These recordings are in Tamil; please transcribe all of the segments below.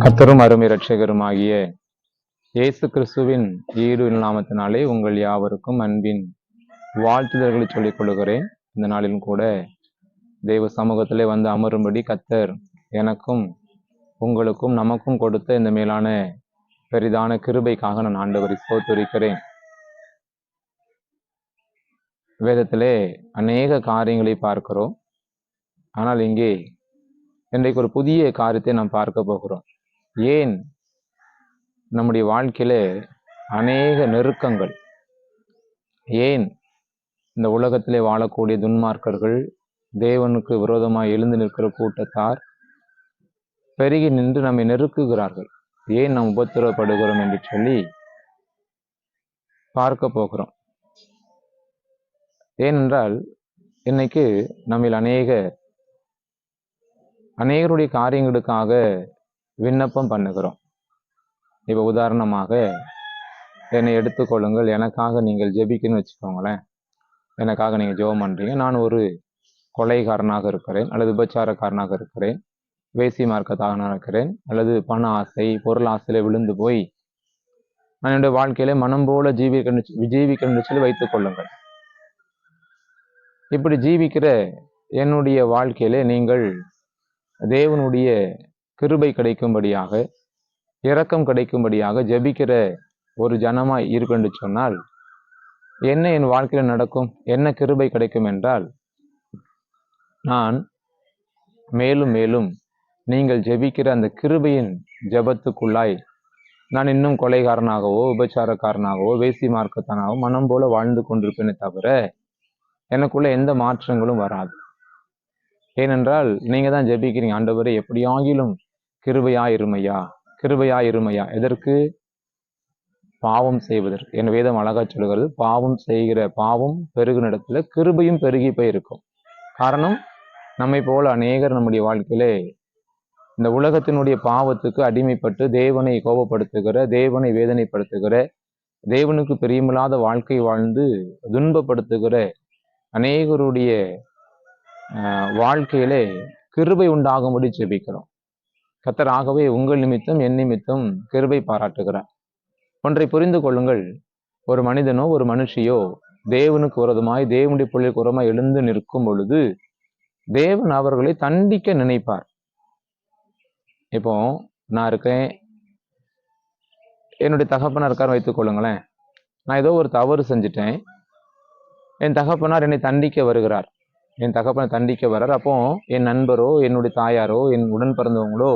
கர்த்தரும் அருமை இரட்சகருமாகிய இயேசு கிறிஸ்துவின் ஈடு நாமத்தினாலே உங்கள் யாவருக்கும் அன்பின் வாழ்த்துதல்களை சொல்லிக் கொள்கிறேன். இந்த நாளிலும் கூட தெய்வ சமூகத்திலே வந்து அமரும்படி கர்த்தர் எனக்கும் உங்களுக்கும் நமக்கும் கொடுத்த இந்த மேலான பெரிதான கிருபைக்காக நான் ஆண்டவரை ஸ்தோத்திரிக்கிறேன். வேதத்திலே அநேக காரியங்களை பார்க்கிறோம். ஆனால் இங்கே இன்றைக்கு ஒரு புதிய காரியத்தை நாம் பார்க்க போகிறோம். ஏன் நம்முடைய வாழ்க்கையில அநேக நெருக்கங்கள், ஏன் இந்த உலகத்திலே வாழக்கூடிய துன்மார்க்கர்கள், தேவனுக்கு விரோதமாய் எழுந்து நிற்கிற கூட்டத்தார் பெருகி நின்று நம்மை நெருக்குகிறார்கள், ஏன் நாம் உபத்திரவப்படுகிறோம் என்று சொல்லி பார்க்க போகிறோம். ஏனென்றால் இன்னைக்கு நம்மில் அநேகருடைய காரியங்களுக்காக விண்ணப்பம் பண்ணுகிறோம். இப்போ உதாரணமாக என்னை எடுத்துக்கொள்ளுங்கள். எனக்காக நீங்கள் ஜெபிக்கணும்னு வச்சுக்கோங்களேன். எனக்காக நீங்கள் ஜெபம் பண்ணுறீங்க. நான் ஒரு கொலைகாரனாக இருக்கிறேன், அல்லது விபச்சாரக்காரனாக இருக்கிறேன், வேசி மார்க்கத்தாரனாக இருக்கிறேன், அல்லது பண ஆசை பொருள் ஆசையில விழுந்து போய் நான் என்னுடைய வாழ்க்கையில மனம் போல ஜீவிக்கணும்னு சொல்லி வைத்துக் கொள்ளுங்கள். இப்படி ஜீவிக்கிற என்னுடைய வாழ்க்கையில நீங்கள் தேவனுடைய கிருபை கிடைக்கும்படியாக, இரக்கம் கிடைக்கும்படியாக ஜெபிக்கிற ஒரு ஜனமாய் இருக்குன்னு சொன்னால் என்ன என் வாழ்க்கையில நடக்கும்? என்ன கிருபை கிடைக்கும் என்றால், நான் மேலும் மேலும் நீங்கள் ஜெபிக்கிற அந்த கிருபையின் ஜெபத்துக்குள்ளாய் நான் இன்னும் கொலைகாரனாகவோ விபச்சாரக்காரனாகவோ வேசி மார்க்கத்தானாகவோ மனம் போல வாழ்ந்து கொண்டிருப்பேனே தவிர எனக்குள்ள எந்த மாற்றங்களும் வராது. ஏனென்றால் நீங்க தான் ஜெபிக்கிறீங்க, ஆண்டவரே எப்படியாகிலும் கிருபையாயிருமையா, கிருபையாயிருமையா. எதற்கு? பாவம் செய்வதற்கு. என் வேதம் அழகா சொல்லுகிறது, பாவம் பெருகின இடத்துல கிருபையும் பெருகி போயிருக்கும். காரணம், நம்மை போல அநேகர் நம்முடைய வாழ்க்கையிலே இந்த உலகத்தினுடைய பாவத்துக்கு அடிமைப்பட்டு தேவனை கோபப்படுத்துகிற, தேவனை வேதனைப்படுத்துகிற, தேவனுக்கு பிரியமில்லாத வாழ்க்கை வாழ்ந்து துன்பப்படுத்துகிற அநேகருடைய வாழ்க்கையிலே கிருபை உண்டாகும்படி ஜெபிக்கிறோம். கர்த்தராகவே உங்கள் நிமித்தம் என் நிமித்தம் கிருபை பாராட்டுகிறார். ஒன்றை புரிந்து கொள்ளுங்கள், ஒரு மனிதனோ ஒரு மனுஷியோ தேவனுக்கு விரோதமாய் தேவனுடைய பிள்ளைக்கு விரோதமாய் எழுந்து நிற்கும் பொழுது தேவன் அவர்களை தண்டிக்க நினைப்பார். இப்போ நான் இருக்கேன், என்னுடைய தகப்பனார் இருக்கார் வைத்துக் கொள்ளுங்களேன். நான் ஏதோ ஒரு தவறு செஞ்சுட்டேன், என் தகப்பனார் என்னை தண்டிக்க வருகிறார். என் தகப்பனை தண்டிக்க வர்றார். அப்போ என் நண்பரோ என்னுடைய தாயாரோ என் உடன் பிறந்தவங்களோ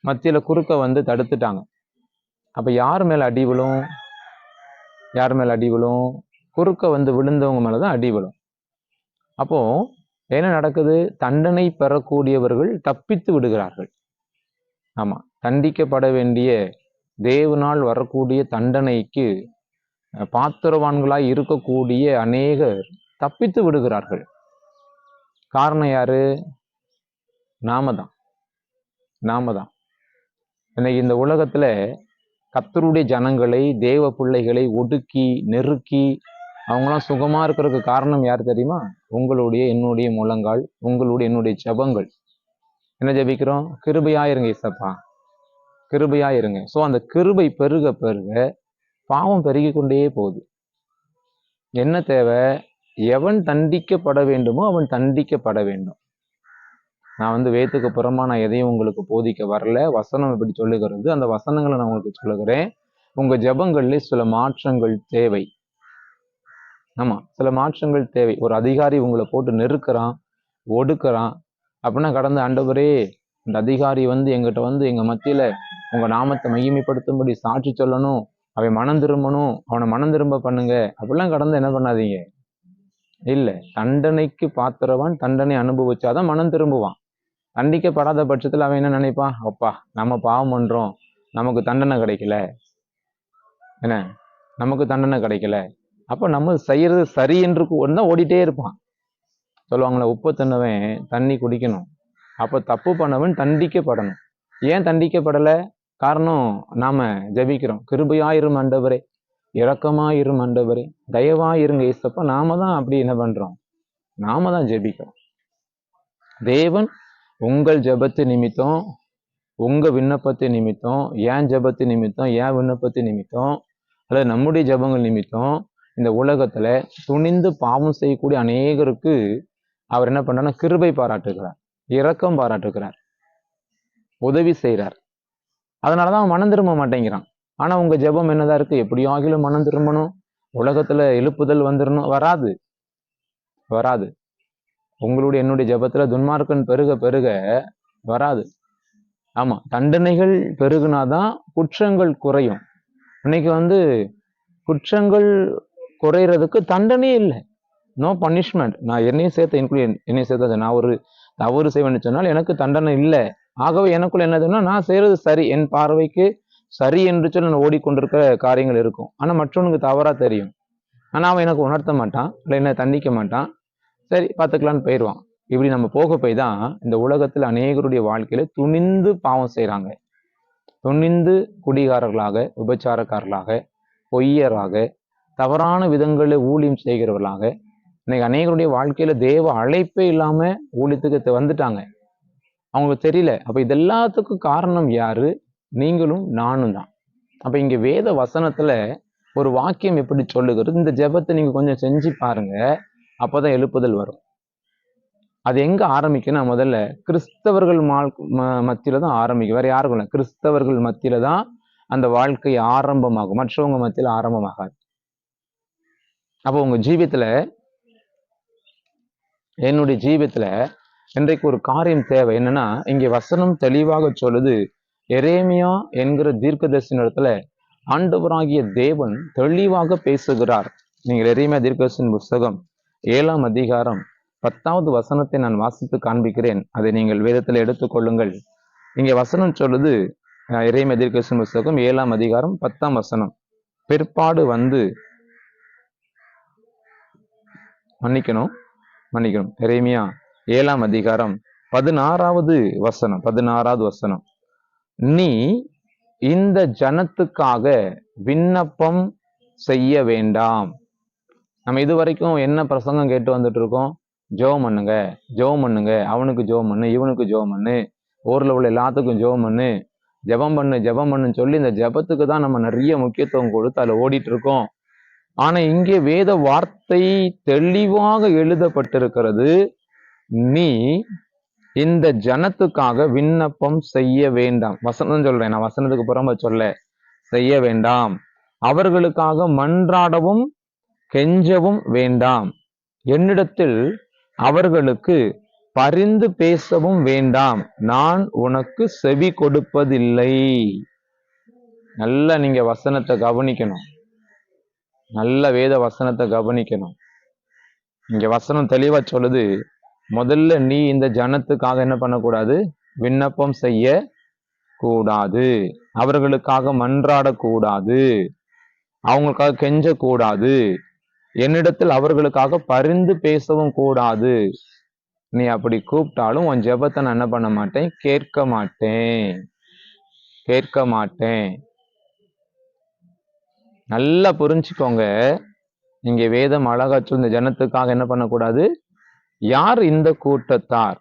மத்தியில குறுக்க வந்து தடுத்துட்டாங்க. அப்ப யார் மேல அடி விழும்? யார் மேல அடி விழும்? குறுக்க வந்து விழுந்தவங்க மேலதான் அடி விழும். அப்போ என்ன நடக்குது? தண்டனை பெறக்கூடியவர்கள் தப்பித்து விடுகிறார்கள். ஆமா, தண்டிக்கப்பட வேண்டிய தேவனால் வரக்கூடிய தண்டனைக்கு பாத்திரவான்களாய் இருக்கக்கூடிய அநேகர் தப்பித்து விடுகிறார்கள். காரணம் யாரு? நாம தான். இன்னைக்கு இந்த உலகத்துல கர்த்தருடைய ஜனங்களை, தேவ பிள்ளைகளை ஒடுக்கி நெருக்கி அவங்களாம் சுகமா இருக்கிறதுக்கு காரணம் யார் தெரியுமா? உங்களுடைய என்னுடைய முழங்கால், உங்களுடைய என்னுடைய ஜெபங்கள். என்ன ஜெபிக்கிறோம்? கிருபையாயிருங்க இயேசப்பா, கிருபையாயிருங்க. ஸோ அந்த கிருபை பெருக பெருக பாவம் பெருகி கொண்டே போகுது. என்ன தேவை? எவன் தண்டிக்கப்பட வேண்டுமோ அவன் தண்டிக்கப்பட வேண்டும். நான் வேதத்துக்கு புறமா நான் எதையும் உங்களுக்கு போதிக்க வரல. வசனம் எப்படி சொல்லுகிறது, அந்த வசனங்களை நான் உங்களுக்கு சொல்லுகிறேன். உங்க ஜெபங்கள்ல சில மாற்றங்கள் தேவை. ஆமா, சில மாற்றங்கள் தேவை. ஒரு அதிகாரி உங்களை போட்டு நெருக்கிறான், ஒடுக்குறான் அப்படின்னா கடந்த ஆண்டவரே இந்த அதிகாரி எங்கிட்ட எங்க மத்தியில உங்க நாமத்தை மகிமைப்படுத்தும்படி சாட்சி சொல்லணும், அவன் மனம் திரும்பணும், அவனை மனம் திரும்ப பண்ணுங்க அப்படிலாம் கடந்து என்ன பண்ணாதீங்க. இல்ல, தண்டனைக்கு பாத்திரவான் தண்டனை அனுபவிச்சாதான் மனம் திரும்புவான். தண்டிக்கப்படாத பட்சத்துல அவன் என்ன நினைப்பான்? அப்பா நம்ம பாவம் பண்றோம், நமக்கு தண்டனை கிடைக்கல, என்ன நமக்கு தண்டனை கிடைக்கல, அப்ப நம்ம செய்யறது சரி என்று தான் ஓடிட்டே இருப்பான். சொல்லுவாங்களே, உப்பு தின்னவன் தண்ணி குடிக்கணும், அப்ப தப்பு பண்ணவன் தண்டிக்கப்படணும். ஏன் தண்டிக்கப்படல? காரணம், நாம ஜெபிக்கிறோம், கிருபையாயிரும் ஆண்டவரே, இரக்கமாயிரும் ஆண்டவரே, தயவாயிருங்க இயேசப்பா. நாம தான் அப்படி என்ன பண்றோம்? நாம தான் ஜெபிக்கிறோம். தேவன் உங்கள் ஜெபத்து நிமித்தம் உங்க விண்ணப்பத்தை நிமித்தம், ஏன் ஜெபத்தை நிமித்தம், ஏன் விண்ணப்பத்தை நிமித்தம், அல்லது நம்முடைய ஜெபங்கள் நிமித்தம் இந்த உலகத்துல துணிந்து பாவம் செய்யக்கூடிய அநேகருக்கு அவர் என்ன பண்றாருன்னா கிருபை பாராட்டுகிறார், இரக்கம் பாராட்டுகிறார், உதவி செய்கிறார். அதனாலதான் அவன் மனம் திரும்ப மாட்டேங்கிறான். ஆனா உங்க ஜெபம் என்னதான் இருக்கு? எப்படியோ ஆகிலும் மனம் திரும்பணும், உலகத்துல எழுப்புதல் வந்துடணும். வராது, வராது. உங்களுடைய என்னுடைய ஜெபத்துல துன்மார்க்கன் பெருக பெருக வராது. ஆமா, தண்டனைகள் பெருகுனாதான் குற்றங்கள் குறையும். இன்னைக்கு குற்றங்கள் குறையறதுக்கு தண்டனையே இல்லை, நோ பனிஷ்மெண்ட். நான் என்னையும் சேர்த்து என்னையும் சேர்த்து நான் ஒரு தவறு செய்வேன்னு சொன்னால் எனக்கு தண்டனை இல்லை. ஆகவே எனக்குள்ள என்னதுன்னா நான் செய்யறது சரி, என் பார்வைக்கு சரி என்று சொல்லி நான் ஓடிக்கொண்டிருக்கிற காரியங்கள் இருக்கும். ஆனா மற்றவனுக்கு தவறா தெரியும். ஆனா அவன் எனக்கு உணர்த்த மாட்டான், இல்லை என்ன தண்டிக்க மாட்டான், சரி பார்த்துக்கலான்னு போயிடுவான். இப்படி நம்ம போக போய் தான் இந்த உலகத்துல அநேகருடைய வாழ்க்கையில துணிந்து பாவம் செய்யறாங்க. துணிந்து குடிகாரர்களாக, விபச்சாரக்காரர்களாக, பொய்யராக, தவறான விதங்களில் ஊழியம் செய்கிறவர்களாக இன்னைக்கு அநேகருடைய வாழ்க்கையில தேவ அழைப்பே இல்லாம ஊழியத்துக்கு வந்துட்டாங்க. அவங்களுக்கு தெரியல. அப்ப இது எல்லாத்துக்கும் காரணம் யாரு? நீங்களும் நானும் தான். அப்ப இங்க வேத வசனத்துல ஒரு வாக்கியம் எப்படி சொல்லுகிறது? இந்த ஜெபத்தை நீங்க கொஞ்சம் செஞ்சு பாருங்க, அப்பதான் எழுப்புதல் வரும். அது எங்க ஆரம்பிக்குன்னா முதல்ல கிறிஸ்தவர்கள் மத்தியில தான் ஆரம்பிக்கும், வேற யாருக்கும் இல்லை. கிறிஸ்தவர்கள் மத்தியில தான் அந்த வாழ்க்கை ஆரம்பமாகும், மற்றவங்க மத்தியில ஆரம்பமாகாது. அப்போ உங்க ஜீவியத்துல, என்னுடைய ஜீவியத்துல இன்றைக்கு ஒரு காரியம் தேவை. என்னன்னா இங்க வசனம் தெளிவாக சொல்லுது, எரேமியா என்கிற தீர்க்கதரிசியின் இடத்துல ஆண்டவராகிய தேவன் தெளிவாக பேசுகிறார். நீங்கள் எரேமியா தீர்க்கதரிசியின் புஸ்தகம் 7ஆம் அதிகாரம் 10வது வசனத்தை நான் வாசித்து காண்பிக்கிறேன். அதை நீங்கள் வேதத்துல எடுத்துக்கொள்ளுங்கள். இங்க வசனம் சொல்லுது, எரேமியா தீர்க்கதரிசியின் புஸ்தகம் 7ஆம் அதிகாரம் 10ஆம் வசனம். பிற்பாடு மன்னிக்கணும் எரேமியா 7ஆம் அதிகாரம் 16வது வசனம். நீ இந்த ஜனத்துக்காக விண்ணப்பம் செய்ய வேண்டாம். நம்ம இதுவரைக்கும் என்ன பிரசங்கம் கேட்டு வந்துட்டு இருக்கோம்? ஜெபம் பண்ணுங்க, அவனுக்கு ஜெபம் பண்ணு, இவனுக்கு ஜெபம் பண்ணு, ஊர்ல உள்ள எல்லாத்துக்கும் ஜெபம் பண்ணுன்னு சொல்லி இந்த ஜெபத்துக்கு தான் நம்ம நிறைய முக்கியத்துவம் கொடுத்து அதுல ஓடிட்டு இருக்கோம். ஆனா இங்கே வேத வார்த்தை தெளிவாக எழுதப்பட்டிருக்கிறது, நீ இந்த ஜனத்துக்காக விண்ணப்பம் செய்ய வேண்டாம். வசனம் சொல்றேன், நான் வசனத்துக்கு புறம்ப செய்ய வேண்டாம். அவர்களுக்காக மன்றாடவும் கெஞ்சவும் வேண்டாம். என்னிடத்தில் அவர்களுக்கு பரிந்து பேசவும் வேண்டாம். நான் உனக்கு செவி கொடுப்பதில்லை. நல்லா நீங்க வசனத்தை கவனிக்கணும், நல்ல வேத வசனத்தை கவனிக்கணும். இங்க வசனம் தெளிவா சொல்லுது, முதல்ல நீ இந்த ஜனத்துக்காக என்ன பண்ணக்கூடாது? விண்ணப்பம் செய்ய கூடாது, அவர்களுக்காக மன்றாடக்கூடாது, அவங்களுக்காக கெஞ்சக்கூடாது, என்னிடத்தில் அவர்களுக்காக பரிந்து பேசவும் கூடாது. நீ அப்படி கூப்பிட்டாலும் உன் ஜெபத்தை நான் என்ன பண்ண மாட்டேன்? கேட்க மாட்டேன். நல்லா புரிஞ்சுக்கோங்க. இங்க வேதம் அழகா இந்த ஜனத்துக்காக என்ன பண்ணக்கூடாது? யார் இந்த கூட்டத்தார்?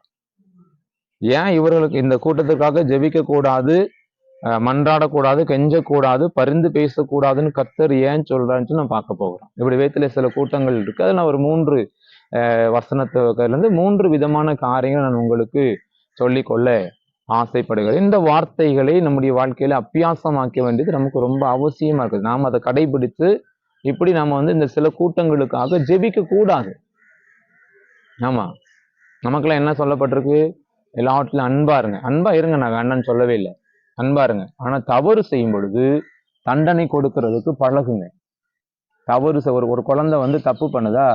ஏன் இவர்களுக்கு இந்த கூட்டத்துக்காக ஜெபிக்க கூடாது, மன்றாடக்கூடாது, கெஞ்சக்கூடாது, பரிந்து பேசக்கூடாதுன்னு கர்த்தர் ஏன் சொல்றான்னு நான் பார்க்க போகிறோம். இப்படி வேதத்துல சில கூட்டங்கள் இருக்கு. அதில் நான் ஒரு 3 வசனத்திலிருந்து 3 விதமான காரியங்கள் நான் உங்களுக்கு சொல்லிக்கொள்ள ஆசைப்படுகிறேன். இந்த வார்த்தைகளை நம்முடைய வாழ்க்கையில அபியாசமாக்க வேண்டியது நமக்கு ரொம்ப அவசியமா இருக்குது. நாம் அதை கடைபிடித்து இப்படி நம்ம இந்த சில கூட்டங்களுக்காக ஜெபிக்க கூடாது. ஆமா, நமக்கெல்லாம் என்ன சொல்லப்பட்டிருக்கு? எல்லாவற்றிலும் அன்பா இருங்க. நான் வேண்டான்னு சொல்லவே இல்லை, அன்பா இருங்க. ஆனா தவறு செய்யும் பொழுது தண்டனை கொடுக்கறதுக்கு பழகுங்க. தவறு ஒரு குழந்தை தப்பு பண்ணுதா,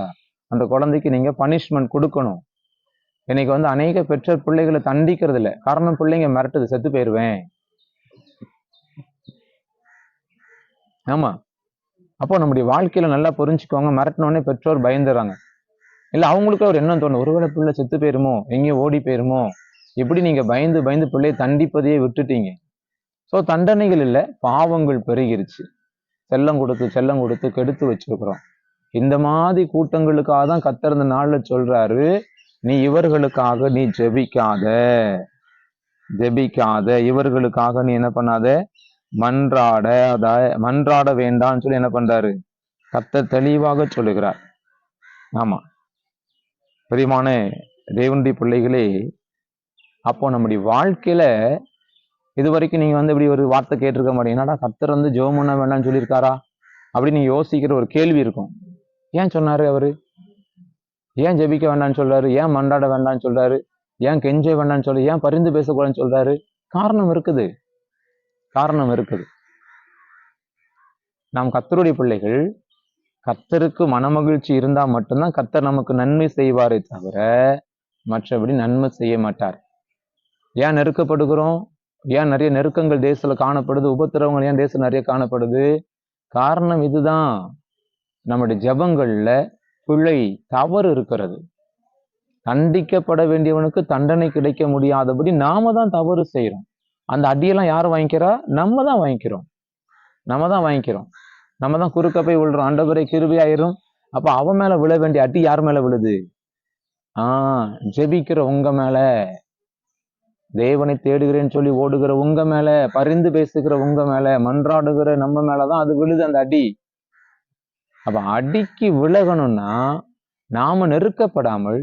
அந்த குழந்தைக்கு நீங்க பனிஷ்மெண்ட் கொடுக்கணும். இன்னைக்கு அநேக பெற்றோர் பிள்ளைகளை தண்டிக்கிறது இல்லை. காரணம், பிள்ளைங்க மிரட்டுது, செத்து போயிருவேன். ஆமா, அப்போ நம்முடைய வாழ்க்கையில நல்லா புரிஞ்சுக்கோங்க. மிரட்டினோடனே பெற்றோர் பயந்துறாங்க. இல்ல அவங்களுக்கு ஒரு எண்ணம் தோணும், ஒருவேளை பிள்ளை செத்து போயிருமோ, எங்கேயும் ஓடி போயிருமோ, இப்படி நீங்க பயந்து பிள்ளையை தண்டிப்பதையே விட்டுட்டீங்க. ஸோ தண்டனைகள் இல்லை, பாவங்கள் பெருகிருச்சு. செல்லம் கொடுத்து கெடுத்து வச்சிருக்கிறோம். இந்த மாதிரி கூட்டங்களுக்காக தான் கர்த்தர் இந்த நாள்ல சொல்றாரு, நீ இவர்களுக்காக நீ ஜெபிக்காத. ஜெபிக்காத, இவர்களுக்காக நீ என்ன பண்ணாத, மன்றாட வேண்டாம்னு சொல்லி என்ன பண்றாரு, கர்த்தர் தெளிவாக சொல்லுகிறார். ஆமா, பிரியமான தேவனுடைய பிள்ளைகளே, அப்போ நம்முடைய வாழ்க்கையில இதுவரைக்கும் நீங்க இப்படி ஒரு வார்த்தை கேட்டிருக்க மாட்டீங்க, என்னடா கர்த்தர் ஜெபம் பண்ண வேண்டாம்னு சொல்லியிருக்காரா அப்படின்னு நீங்க யோசிக்கிற ஒரு கேள்வி இருக்கும். ஏன் சொன்னாரு அவரு? ஏன் ஜெபிக்க வேண்டாம்னு சொல்றாரு? ஏன் மன்றாட வேண்டாம்னு சொல்றாரு? ஏன் கெஞ்ச வேண்டாம்னு சொல்லி, ஏன் பரிந்து பேசக்கூடாதுன்னு சொல்றாரு? காரணம் இருக்குது. நாம் கர்த்தருடைய பிள்ளைகள். கர்த்தருக்கு மனமகிழ்ச்சி இருந்தா மட்டும்தான் கர்த்தர் நமக்கு நன்மை செய்வாரே தவிர மற்றபடி நன்மை செய்ய மாட்டார். ஏன் நெருக்கப்படுகிறோம்? ஏன் நிறைய நெருக்கங்கள் தேசத்துல காணப்படுது? உபத்திரவங்கள் ஏன் தேசத்துல நிறைய காணப்படுது? காரணம் இதுதான். நம்முடைய ஜெபங்கள்ல பிழை, தவறு இருக்கிறது. தண்டிக்கப்பட வேண்டியவனுக்கு தண்டனை கிடைக்க முடியாதபடி நாம தான் தவறு செய்யறோம். அந்த அடியெல்லாம் யார் வாங்கிக்கிறா? நம்ம தான் வாங்கிக்கிறோம். நம்ம தான் குறுக்க போய் விழுறோம். ஆண்டவரே கிருபையாயிரும். அப்ப அவன் மேல விழ வேண்டிய அடி யார் மேல விழுது? ஜெபிக்கிற உங்க மேல, தேவனை தேடுகிறேன்னு சொல்லி ஓடுகிற உங்க மேல, பரிந்து பேசுகிற உங்க மேல, மன்றாடுகிற நம்ம மேலதான் அது விழுது அந்த அடி. அப்ப அடிக்கு விலகணும்னா நாம நெருக்கப்படாமல்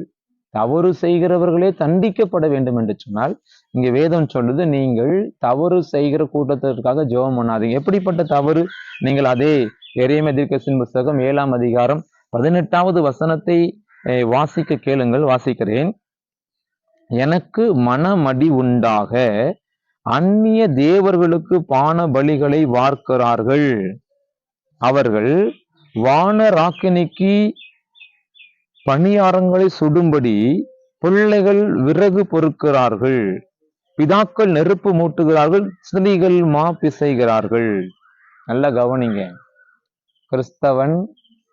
தவறு செய்கிறவர்களே தண்டிக்கப்பட வேண்டும் என்று சொன்னால், இங்க வேதம் சொல்லுது, நீங்கள் தவறு செய்கிற கூட்டத்திற்காக ஜெபம் பண்ணாதீங்க. எப்படிப்பட்ட தவறு? நீங்கள் அதே எரேமியா தீர்க்கதரிசியின் புத்தகம் 7ஆம் அதிகாரம் 18வது வசனத்தை வாசிக்க கேளுங்கள். வாசிக்கிறேன். எனக்கு மனமடி உண்டாக அந்நிய தேவர்களுக்கு பான பலிகளை வார்க்கிறார்கள். அவர்கள் வானராக்கினிக்கு பணியாரங்களை சுடும்படி பிள்ளைகள் விறகு பொறுக்கிறார்கள், பிதாக்கள் நெருப்பு மூட்டுகிறார்கள், ஸ்திரீகள் மா பிசைகிறார்கள். நல்லா கவனிங்க. கிறிஸ்தவன்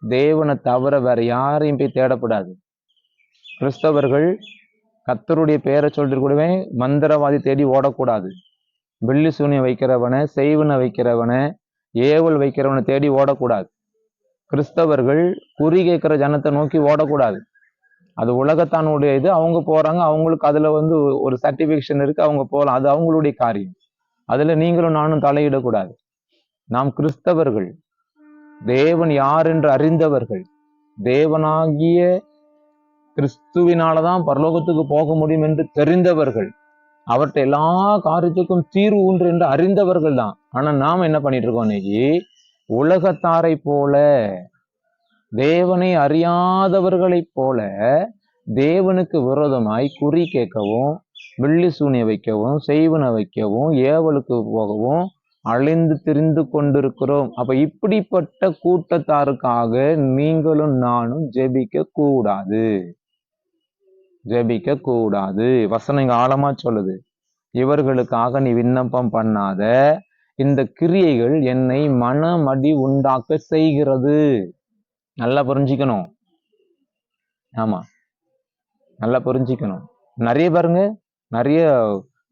தேவனை தவிர வேற யாரையும் போய் தேடப்படாது. கிறிஸ்தவர்கள் கர்த்தருடைய பெயரை சொல்லிட்டு கூடவே மந்திரவாதி தேடி ஓடக்கூடாது. வெள்ளி சூனியம் வைக்கிறவனை, செய்வனை வைக்கிறவனை, ஏவல் வைக்கிறவனை தேடி ஓடக்கூடாது. கிறிஸ்தவர்கள் குறி கேட்கிற ஜனத்தை நோக்கி ஓடக்கூடாது. அது உலகத்தானுடைய இது. அவங்க போறாங்க, அவங்களுக்கு அதுல ஒரு சர்டிபிகேஷன் இருக்கு, அவங்க போகலாம். அது அவங்களுடைய காரியம். அதுல நீங்களும் நானும் தலையிடக்கூடாது. நாம் கிறிஸ்தவர்கள், தேவன் யார் என்று அறிந்தவர்கள், தேவனாகிய கிறிஸ்துவினாலதான் பரலோகத்துக்கு போக முடியும் என்று தெரிந்தவர்கள், அவர்கிட்ட எல்லா காரியத்துக்கும் தீர்வு உண்டு என்று அறிந்தவர்கள் தான். ஆனா நாம என்ன பண்ணிட்டு இருக்கோம் இன்னைக்கு? உலகத்தாரை போல, தேவனை அறியாதவர்களைப் போல தேவனுக்கு விரோதமாய் குறி கேட்கவும், வெள்ளி சூனிய வைக்கவும், செய்வன வைக்கவும், ஏவலுக்கு போகவும் அழிந்து திரிந்து கொண்டிருக்கிறோம். அப்ப இப்படிப்பட்ட கூட்டத்தாருக்காக நீங்களும் நானும் ஜெபிக்க கூடாது. வசனம் இங்க ஆழமா சொல்லுது. இவர்களுக்காக நீ விண்ணப்பம் பண்ணாத, இந்த கிரியைகள் என்னை மனமடி உண்டாக்க செய்கிறது. நல்லா புரிஞ்சுக்கணும். ஆமா, நல்லா புரிஞ்சுக்கணும். நிறைய பாருங்க, நிறைய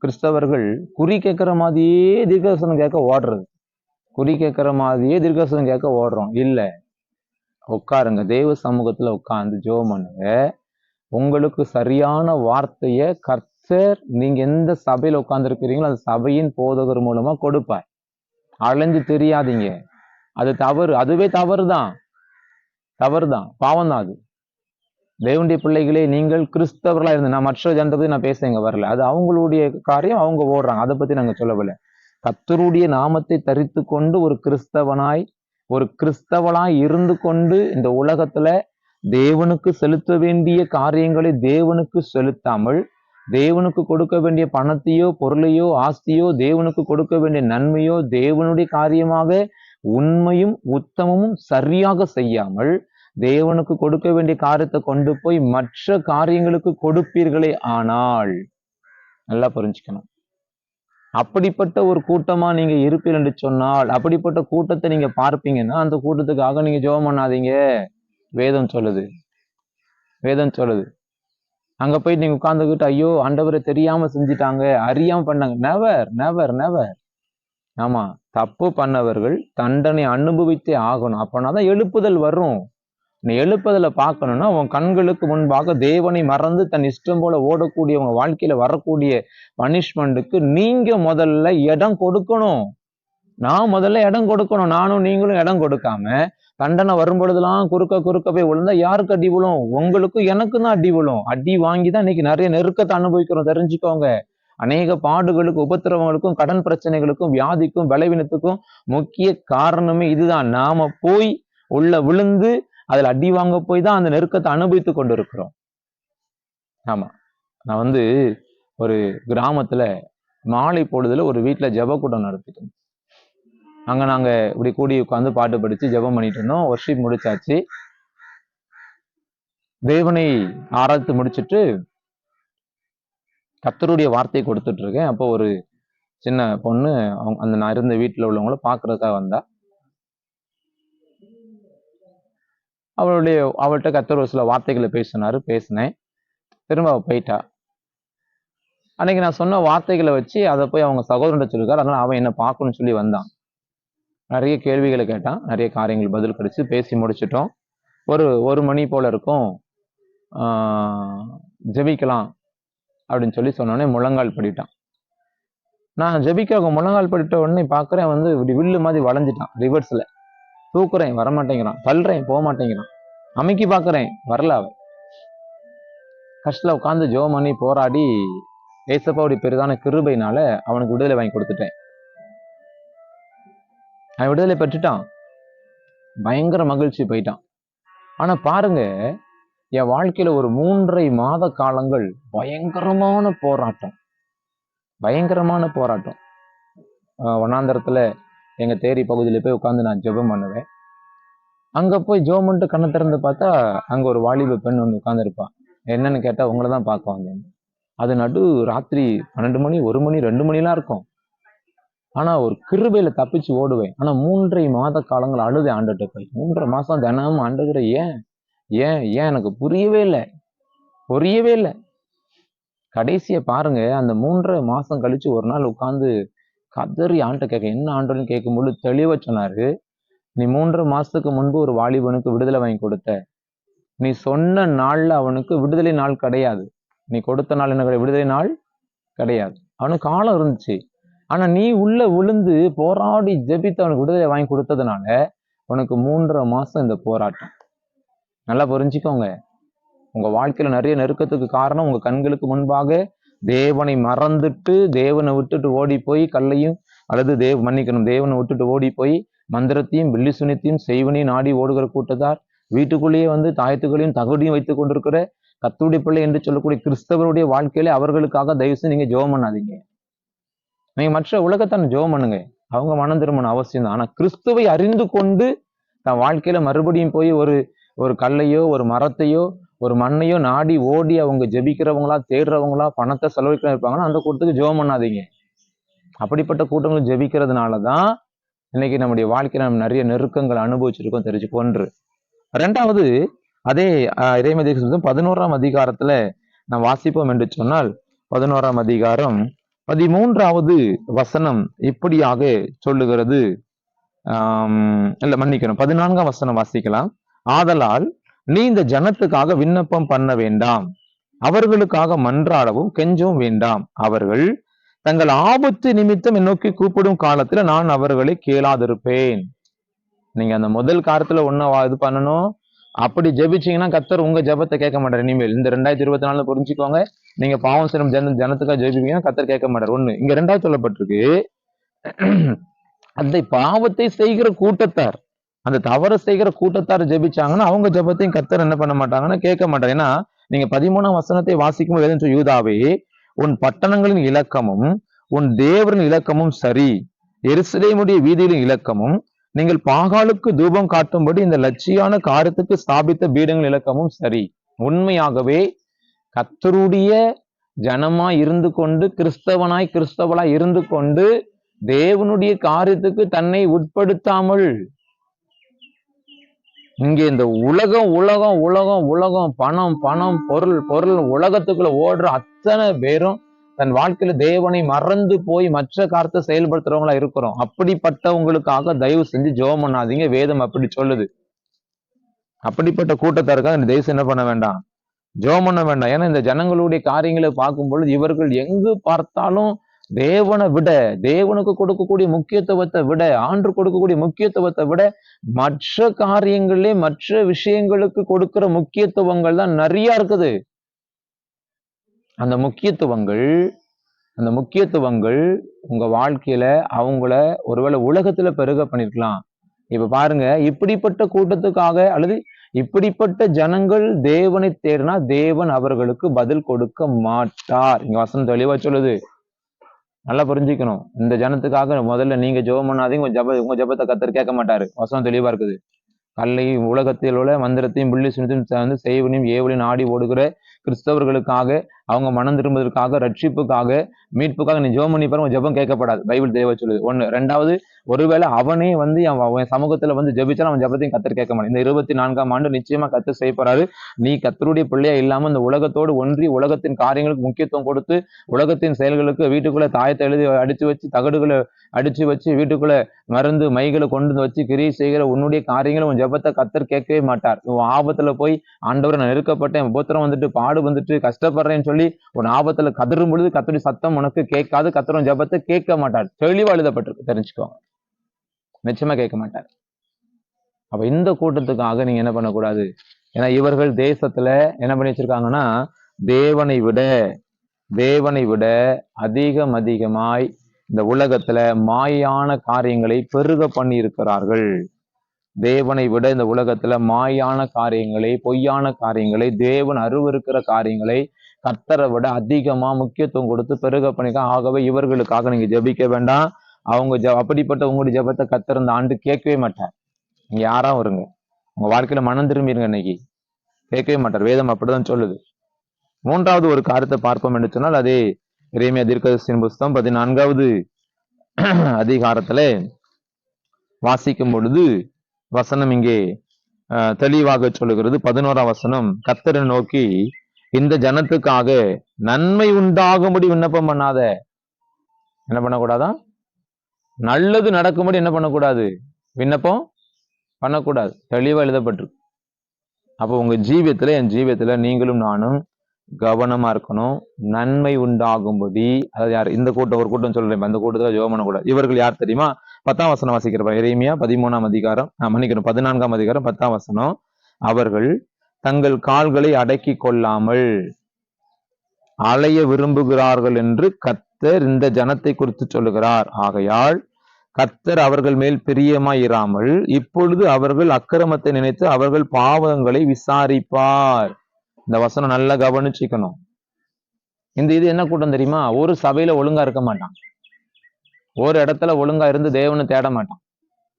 கிறிஸ்தவர்கள் குறி கேட்கிற மாதிரியே தீர்க்கதரிசனம் கேட்க ஓடுறது. ஓடுறோம். இல்ல, உட்காருங்க, தேவ சமூகத்துல உட்கார்ந்து ஜெபம் பண்ணுங்க. உங்களுக்கு சரியான வார்த்தைய கர்த்தர், நீங்க எந்த சபையில உட்கார்ந்து இருக்கிறீங்களோ அந்த சபையின் போதகர் மூலமா கொடுப்பார். அலைஞ்சு தெரியாதீங்க. அது தவறு. அதுவே தவறுதான், பாவம் தான் அது. தேவனுடைய பிள்ளைகளே, நீங்கள் கிறிஸ்தவர்களா இருந்து, நான் மற்ற ஜனத்தை பத்தி நான் பேச இங்க வரல. அது அவங்களுடைய காரியம், அவங்க ஓடுறாங்க. அதை பத்தி நாங்க சொல்லவில்லை. கர்த்தருடைய நாமத்தை தரித்து கொண்டு ஒரு கிறிஸ்தவனாய் இருந்து கொண்டு இந்த உலகத்துல தேவனுக்கு செலுத்த வேண்டிய காரியங்களை தேவனுக்கு செலுத்தாமல், தேவனுக்கு கொடுக்க வேண்டிய பணத்தையோ பொருளையோ ஆஸ்தியோ, தேவனுக்கு கொடுக்க வேண்டிய நன்மையோ தேவனுடைய காரியமாக உண்மையும் உத்தமமும் சரியாக செய்யாமல், தேவனுக்கு கொடுக்க வேண்டிய காரியத்தை கொண்டு போய் மற்ற காரியங்களுக்கு கொடுப்பீர்களே ஆனால், நல்லா புரிஞ்சுக்கணும், அப்படிப்பட்ட ஒரு கூட்டமா நீங்க இருப்பீர்கள் என்று சொன்னால், அப்படிப்பட்ட கூட்டத்தை நீங்க பார்ப்பீங்கன்னா அந்த கூட்டத்துக்காக நீங்க ஜெபம் பண்ணாதீங்க. வேதம் சொல்லுது. அங்க போய் நீங்க உட்கார்ந்துக்கிட்டு, ஐயோ ஆண்டவரை தெரியாம செஞ்சுட்டாங்க, அறியாம பண்ணாங்க. நெவர். ஆமா, தப்பு பண்ணவர்கள் தண்டனை அனுபவித்தே ஆகணும். அப்பனாதான் எழுப்புதல் வரும். நீ எழுப்பதில் பார்க்கணும்னா உன் கண்களுக்கு முன்பாக தேவனை மறந்து தன் இஷ்டம் போல ஓடக்கூடிய உங்க வாழ்க்கையில வரக்கூடிய பனிஷ்மெண்ட்டுக்கு நீங்க முதல்ல இடம் கொடுக்கணும். நான் முதல்ல இடம் கொடுக்கணும். நானும் நீங்களும் இடம் கொடுக்காம தண்டனை வரும் பொழுதெல்லாம் குறுக்க போய் விழுந்தா யாருக்கு அடி விழும்? உங்களுக்கும் எனக்கும் தான் அடி விழும். அடி வாங்கி தான் இன்னைக்கு நிறைய நெருக்கத்தை அனுபவிக்கிறோம், தெரிஞ்சுக்கோங்க. அநேக பாடுகளுக்கு, உபத்திரவங்களுக்கும், கடன் பிரச்சனைகளுக்கும், வியாதிக்கும், பலவீனத்துக்கும் முக்கிய காரணமே இதுதான். நாம போய் உள்ள விழுந்து அதுல அடி வாங்க போய் தான் அந்த நெருக்கத்தை அனுபவித்து கொண்டு இருக்கிறோம். ஆமா, நான் ஒரு கிராமத்துல மாலை பொழுதுல ஒரு வீட்டுல ஜெபக்கூட்டம் நடத்திட்டோம். அங்க நாங்க இப்படி கூடி உட்காந்து பாட்டு படிச்சு ஜெபம் பண்ணிட்டு இருந்தோம். வர்ஷிப் முடிச்சாச்சு. தேவனை ஆராய்த்து முடிச்சுட்டு கர்த்தருடைய வார்த்தையை கொடுத்துட்டு இருக்கேன். அப்போ ஒரு சின்ன பொண்ணு அந்த நான் இருந்த வீட்டுல உள்ளவங்கள பாக்குறதுக்காக வந்தா. அவள்கிட்ட கர்த்தர் ஒரு சில வார்த்தைகளை பேசினேன். திரும்ப அவ போயிட்டா. அன்னைக்கு நான் சொன்ன வார்த்தைகளை வச்சு அதை போய் அவங்க சகோதரன் சொல்லிருக்காரு. அதனால அவன் என்ன பார்க்கணும்னு சொல்லி வந்தான். நிறைய கேள்விகளை கேட்டான், நிறைய காரியங்கள் பதில் கிடைச்சு பேசி முடிச்சிட்டோம். ஒரு மணி போல இருக்கும். ஜெபிக்கலாம் அப்படின்னு சொல்லி சொன்னோடனே முழங்கால் படிட்டான். நான் ஜெபிக்க முழங்கால் படிட்ட உடனே பார்க்குறேன், இப்படி வில்லு மாதிரி வளைஞ்சிட்டான். ரிவர்ஸ்ல தூக்குறேன், வரமாட்டேங்கிறான். தள்ளுறேன், போக மாட்டேங்கிறான். அமைக்கி பார்க்குறேன், வரல. அவன் கஷ்டத்தில் உட்காந்து ஜெபம் பண்ணி போராடி ஏசப்பாவுடைய பெரிதான கிருபையினால அவனுக்கு விடுதலை வாங்கி கொடுத்துட்டேன். அவன் விடுதலை பெற்றுட்டான். பயங்கர மகிழ்ச்சி போயிட்டான். ஆனா பாருங்க, என் வாழ்க்கையில ஒரு 3.5 மாத காலங்கள் பயங்கரமான போராட்டம். வனாந்தரத்துல எங்க தேரி பகுதியில போய் உட்காந்து நான் ஜெபம் பண்ணுவேன். அங்க போய் ஜெபம் பண்ணிட்டு கண்ணை திறந்து பார்த்தா அங்க ஒரு வாலிப பெண் உட்கார்ந்து இருப்பான். என்னன்னு கேட்டா, உங்களை தான் பார்க்க வந்தேன். அது நடு ராத்திரி 12 மணி, 1 மணி, 2 மணிலாம் இருக்கும். ஆனா ஒரு கிருபையில தப்பிச்சு ஓடுவேன். ஆனா 3.5 மாத காலங்கள் அழுது ஆண்டுகிட்ட போய் 3.5 மாசம் தினமும் ஆண்டுகிற ஏன் எனக்கு புரியவே இல்லை. கடைசிய பாருங்க, அந்த 3.5 மாசம் கழிச்சு ஒரு நாள் உட்கார்ந்து கதறி ஆண்ட கேட்க, என்ன ஆண்டுன்னு கேட்கும்போது தெளிவா சொன்னாரு, நீ 3.5 மாசத்துக்கு முன்பு ஒரு வாலிபனுக்கு விடுதலை வாங்கி கொடுத்த. நீ சொன்ன நாள்ல அவனுக்கு விடுதலை நாள் கிடையாது. நீ கொடுத்த நாள் என்ன விடுதலை நாள் கிடையாது. அவனுக்கு காலம் இருந்துச்சு. ஆனா நீ உள்ள விழுந்து போராடி ஜெபித்து அவனுக்கு விடுதலை வாங்கி கொடுத்ததுனால உனக்கு 3.5 மாசம் இந்த போராட்டம். நல்லா புரிஞ்சுக்கோங்க. உங்க வாழ்க்கையில நிறைய நெருக்கத்துக்கு காரணம் உங்க கண்களுக்கு முன்பாக தேவனை மறந்துட்டு தேவனை விட்டுட்டு ஓடி போய் கல்லையும் அல்லது தேவனை விட்டுட்டு ஓடி போய் மந்திரத்தையும் பில்லி சுனித்தையும் செய்வனையும் நாடி ஓடுகிற கூட்டத்தார், வீட்டுக்குள்ளேயே தாயத்துக்களையும் தகுதியும் வைத்துக் கொண்டிருக்கிற கர்த்தருடைய பிள்ளை என்று சொல்லக்கூடிய கிறிஸ்தவருடைய வாழ்க்கையில அவர்களுக்காக தயவு செய்து நீங்க ஜெபம் பண்ணாதீங்க. நீங்க மற்ற உலகத்தான ஜெபம் பண்ணுங்க, அவங்க மனம் திரும்பணும் அவசியம் தான். ஆனா கிறிஸ்துவை அறிந்து கொண்டு தன் வாழ்க்கையில மறுபடியும் போய் ஒரு கல்லையோ ஒரு மரத்தையோ ஒரு மண்ணையோ நாடி ஓடி அவங்க ஜெபிக்கிறவங்களா தேடுறவங்களா பணத்தை செலவழிக்க இருப்பாங்கன்னா அந்த கூட்டத்துக்கு ஜெபம் பண்ணாதீங்க. அப்படிப்பட்ட கூட்டங்கள் ஜெபிக்கிறதுனாலதான் இன்னைக்கு நம்முடைய வாழ்க்கையில நம்ம நிறைய நெருக்கங்கள் அனுபவிச்சிருக்கோம், தெரிஞ்சுக்கோ. ஒன்று. ரெண்டாவது, அதே இறைமதி 11ஆம் அதிகாரத்துல நான் வாசிப்போம் என்று சொன்னால் 11ஆம் அதிகாரம் 13வது வசனம் இப்படியாக சொல்லுகிறது. இல்ல மன்னிக்கணும், 14ஆம் வசனம் வாசிக்கலாம். ஆதலால் நீ இந்த ஜனத்துக்காக விண்ணப்பம் பண்ண வேண்டாம், அவர்களுக்காக மன்றாடவும் கெஞ்சவும் வேண்டாம். அவர்கள் தங்கள் ஆபத்து நிமித்தம் நோக்கி கூப்பிடும் காலத்துல நான் அவர்களை கேளாதிருப்பேன். நீங்க அந்த முதல் காலத்துல ஒன்ன இது பண்ணணும். அப்படி ஜெபிச்சீங்கன்னா கர்த்தர் உங்க ஜெபத்தை கேட்க மாட்டார். இனிமேல் இந்த 2024 புரிஞ்சுக்கோங்க. நீங்க பாவம் செய்யும் ஜனத்துக்காக ஜெபிப்பீங்கன்னா கர்த்தர் கேட்க மாட்டார். ஒண்ணு. இங்க 2வது சொல்லப்பட்டிருக்கு, அந்த பாவத்தை செய்கிற கூட்டத்தார், அந்த தவறு செய்கிற கூட்டத்தார் ஜெபிச்சாங்கன்னா அவங்க ஜெபத்தையும் கர்த்தர் என்ன பண்ண மாட்டாங்கன்னா கேட்க மாட்டார். ஏன்னா நீங்க 13ஆம் வசனத்தை வாசிக்கும் போது யூதாவே, உன் பட்டணங்களின் இலக்கமும் உன் தேவரின் இலக்கமும் சரி, எருசலேமுடைய வீதிகளின் இலக்கமும் நீங்கள் பாகாலுக்கு தூபம் காட்டும்படி இந்த லட்சியான காரியத்துக்கு ஸ்தாபித்த பீடங்கள் இலக்கமும் சரி. உண்மையாகவே கர்த்தருடைய ஜனமாய் இருந்து கொண்டு கிறிஸ்தவளாய் இருந்து கொண்டு தேவனுடைய காரியத்துக்கு தன்னை உட்படுத்தாமல் இங்கே இந்த உலகம் பணம் பொருள் உலகத்துக்குள்ள ஓடுற அத்தனை பேரும் தன் வாழ்க்கையில தேவனை மறந்து போய் மற்ற காரியத்தை செயல்படுத்துறவங்களா இருக்கிறோம். அப்படிப்பட்டவங்களுக்காக தயவு செஞ்சு ஜெபம் பண்ணாதீங்க. வேதம் அப்படி சொல்லுது. அப்படிப்பட்ட கூட்டத்தாருக்காக இந்த தேசம் என்ன பண்ண வேண்டாம், ஜெபம் பண்ண வேண்டாம். ஏன்னா இந்த ஜனங்களுடைய காரியங்களை பார்க்கும் பொழுது இவர்கள் எங்கு பார்த்தாலும் தேவனை விட, தேவனுக்கு கொடுக்கக்கூடிய முக்கியத்துவத்தை விட, ஆண்டு கொடுக்கக்கூடிய முக்கியத்துவத்தை விட மற்ற காரியங்களே, மற்ற விஷயங்களுக்கு கொடுக்கிற முக்கியத்துவங்கள் தான் நிறைய இருக்குது. அந்த முக்கியத்துவங்கள் அந்த முக்கியத்துவங்கள் உங்க வாழ்க்கையில அவங்கள ஒருவேளை உலகத்துல பெருக பண்ணிருக்கலாம். இப்ப பாருங்க, இப்படிப்பட்ட கூட்டத்துக்காக அல்லது இப்படிப்பட்ட ஜனங்கள் தேவனை தேடினா தேவன் அவர்களுக்கு பதில் கொடுக்க மாட்டார். இங்க வசனம் தெளிவா சொல்லுது, நல்லா புரிஞ்சுக்கணும். இந்த ஜனத்துக்காக முதல்ல நீங்க ஜெபம் பண்ணாதீங்க, உங்க ஜெபத்தை கர்த்தர் கேட்க மாட்டாரு. வசனம் தெளிவா இருக்குது. கல்லையும் உலகத்தில் உள்ள மந்திரத்தையும் புள்ளி சுனித்தையும் செய்வனையும் ஏவலையும் ஆடி ஓடுகிற கிறிஸ்தவர்களுக்காக, அவங்க மனம் திரும்புவதற்காக, ரட்சிப்புக்காக, மீட்புக்காக நீ ஜெபம் பண்ணி பாருங்க, ஜெபம் கேட்கப்படாது. பைபிள் தெளிவா சொல்லுது. ஒண்ணு. ரெண்டாவது, ஒருவேளை அவனே வந்து அவன் சமூகத்துல வந்து ஜெபிச்சாலும் அவன் ஜெபத்தையும் கத்தர் கேட்க மாட்டான். இந்த 24ஆம் ஆண்டு நிச்சயமா கத்தர் செய்ய போறாரு. நீ கத்தருடைய பிள்ளையா இல்லாம இந்த உலகத்தோடு ஒன்றி உலகத்தின் காரியங்களுக்கு முக்கியத்துவம் கொடுத்து உலகத்தின் செயல்களுக்கு வீட்டுக்குள்ள தாயத்தை எழுதி அடிச்சு வச்சு தகடுகளை அடிச்சு வச்சு வீட்டுக்குள்ள மருந்து மைகளை கொண்டு வச்சு கிரியை செய்கிற உன்னுடைய காரியங்களை உன் ஜெபத்தை கத்தர் கேட்கவே மாட்டார். உன் ஆபத்துல போய் ஆண்டவரை நான் நெருக்கப்பட்டேன், உபத்திரம் வந்துட்டு, பாடு வந்துட்டு, கஷ்டப்படுறேன்னு சொல்லி உன் ஆபத்துல கதறும் பொழுது கத்தருடைய சத்தம் உனக்கு கேட்காது. கத்தரும் ஜெபத்தை கேட்க மாட்டார். தெளிவா எழுதப்பட்டிருக்கு, தெரிஞ்சுக்கோங்க. நிச்சயமா கேட்க மாட்டார். அப்ப இந்த கூட்டத்துக்காக நீங்க என்ன பண்ணக்கூடாது. ஏன்னா இவர்கள் தேசத்துல என்ன பண்ணி வச்சிருக்காங்கன்னா, தேவனை விட தேவனை விட அதிகமாய் இந்த உலகத்துல மாயான காரியங்களை பெருக பண்ணி இருக்கிறார்கள். தேவனை விட இந்த உலகத்துல மாயான காரியங்களை, பொய்யான காரியங்களை, தேவன் அருவருக்கிற காரியங்களை கர்த்தரை விட அதிகமா முக்கியத்துவம் கொடுத்து பெருக பண்ணிக்க. ஆகவே இவர்களுக்காக நீங்க ஜெபிக்க வேண்டாம். அவங்க அப்படிப்பட்ட உங்களுடைய ஜெபத்தை கர்த்தர் இந்த ஆண்டு கேட்கவே மாட்டார். நீங்க யாரா வருங்க, உங்க வாழ்க்கையில மனம் திரும்பிடுங்க, இன்னைக்கு கேட்கவே மாட்டார். வேதம் அப்படிதான் சொல்லுது. மூன்றாவது ஒரு காரியத்தை பார்ப்போம் என்று சொன்னால், அதே எரேமியா தீர்க்கதரிசியின் புஸ்தகம் 14வது அதிகாரத்துல வாசிக்கும் பொழுது வசனம் இங்கே தெளிவாக சொல்லுகிறது. 11ஆம் வசனம், கர்த்தரை நோக்கி இந்த ஜனத்துக்காக நன்மை உண்டாகும்படி விண்ணப்பம் பண்ணாத. என்ன பண்ணக்கூடாதா? நல்லது நடக்கும்படி என்ன பண்ணக்கூடாது? விண்ணப்பம் பண்ணக்கூடாது. தெளிவா எழுதப்பட்டிருக்கு. அப்போ உங்க ஜீவியத்துல, என் ஜீவியத்துல நீங்களும் நானும் கவனமா இருக்கணும். நன்மை உண்டாகும்படி, அதாவது யார் இந்த கூட்டம், ஒரு கூட்டம் சொல்றேன், அந்த கூட்டத்துல ஜெபம் பண்ணக்கூடாது. இவர்கள் யார் தெரியுமா? 10ஆம் வசனம் வாசிக்கிறப்ப, எரேமியா 13ஆம் அதிகாரம், மன்னிக்கணும், 14ஆம் அதிகாரம் 10ஆம் வசனம். அவர்கள் தங்கள் கால்களை அடக்கி கொள்ளாமல் அலைய விரும்புகிறார்கள் என்று கர்த்தர் இந்த ஜனத்தை குறித்து சொல்லுகிறார். ஆகையால் கர்த்தர் அவர்கள் மேல் பிரியமாய் இராமல் இப்பொழுது அவர்கள் அக்கிரமத்தை நினைத்து அவர்கள் பாவங்களை விசாரிப்பார். இந்த வசனம் நல்லா கவனிச்சுக்கணும். இது என்ன கூட்டம் தெரியுமா? ஒரு சபையில ஒழுங்கா இருக்க மாட்டான், ஒரு இடத்துல ஒழுங்கா இருந்து தேவனை தேட மாட்டான்.